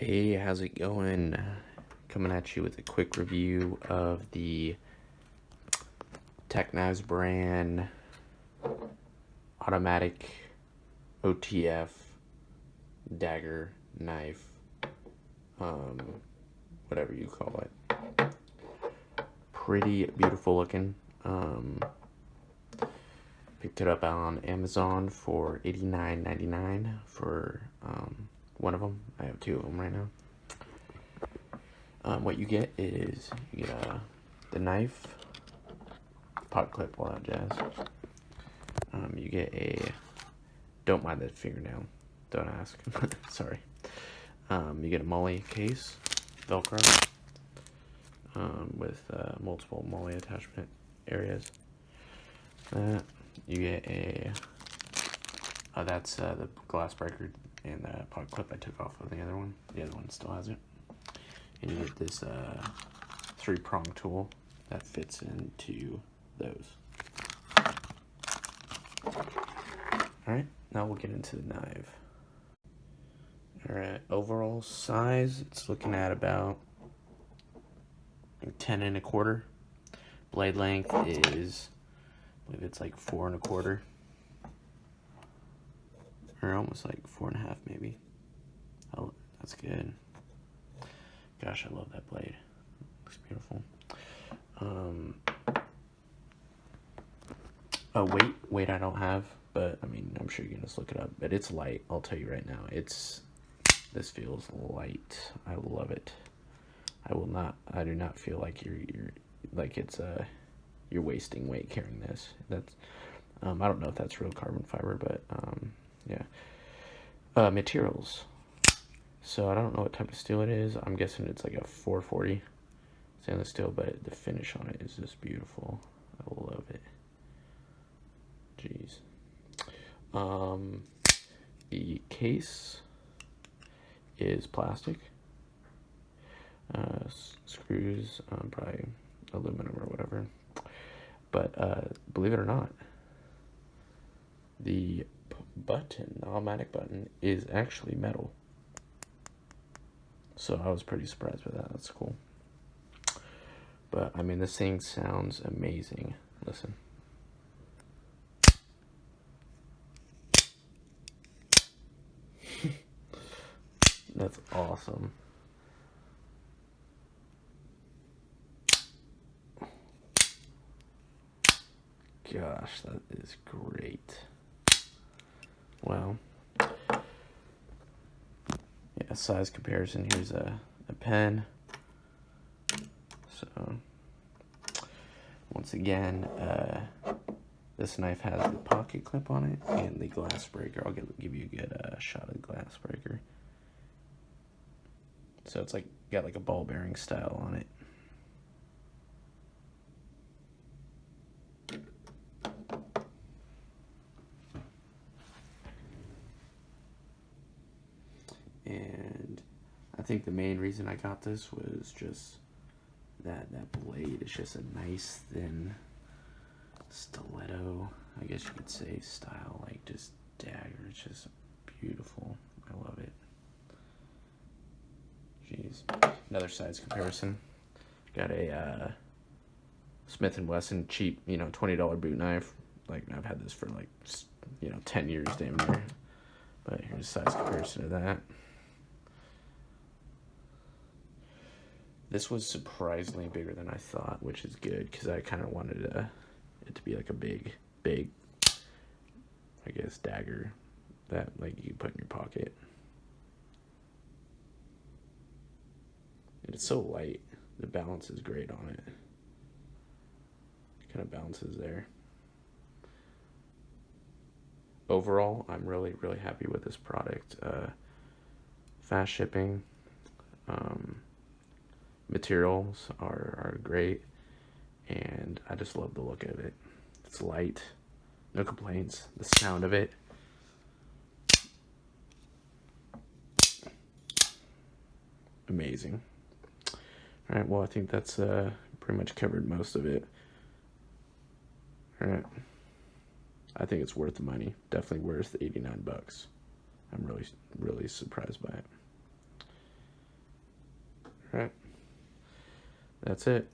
Hey, how's it going? Coming at you with a quick review of the TacKnives brand Automatic OTF Dagger knife, whatever you call it. Pretty beautiful looking. Picked it up on Amazon for $89.99 for one of them. I have two of them right now. What you get is you get the knife, pot clip, all that jazz. You get a, don't mind the fingernail, don't ask, sorry. You get a MOLLE case, Velcro, with multiple MOLLE attachment areas. You get a, that's the glass breaker and the pot clip I took off of the other one. The other one still has it. And you get this 3-prong tool that fits into those. Alright, now we'll get into the knife. Alright, overall size, it's looking at about 10 1/4. Blade length is, I believe it's like 4 1/4. Or almost like 4.5 maybe. Oh, that's good. Gosh, I love that blade. Looks beautiful. Weight I don't have, but I mean, I'm sure you can just look it up. But it's light, I'll tell you right now. This feels light. I love it. I do not feel like you're like you're wasting weight carrying this. That's I don't know if that's real carbon fiber, but yeah. Materials. So I don't know what type of steel it is. I'm guessing it's like a 440 stainless steel, but the finish on it is just beautiful. I love it. Jeez. The case is plastic. Screws, probably aluminum or whatever. But believe it or not, the button, the automatic button, is actually metal. So I was pretty surprised by that. That's cool. But I mean, this thing sounds amazing. Listen. That's awesome. Gosh, that is great. Well, yeah, size comparison. Here's a pen. So, once again, this knife has the pocket clip on it and the glass breaker. I'll give you a good shot of the glass breaker. So it's like got like a ball bearing style on it. And I think the main reason I got this was just that blade is just a nice thin stiletto, I guess you could say, style, like just dagger. It's just beautiful. I love it. Jeez. Another size comparison. Got a Smith & Wesson cheap, $20 boot knife. Like, I've had this for like, 10 years damn near. But here's a size comparison of that. This was surprisingly bigger than I thought, which is good, because I kind of wanted it to be like a big, I guess, dagger that like you put in your pocket. And it's so light. The balance is great on it. It kind of bounces there. Overall, I'm really, really happy with this product. Fast shipping. Materials are great, and I just love the look of it. It's light, no complaints. The sound of it, amazing. All right, well, I think that's pretty much covered most of it. All right, I think it's worth the money. Definitely worth the $89. I'm really, really surprised by it. right. That's it.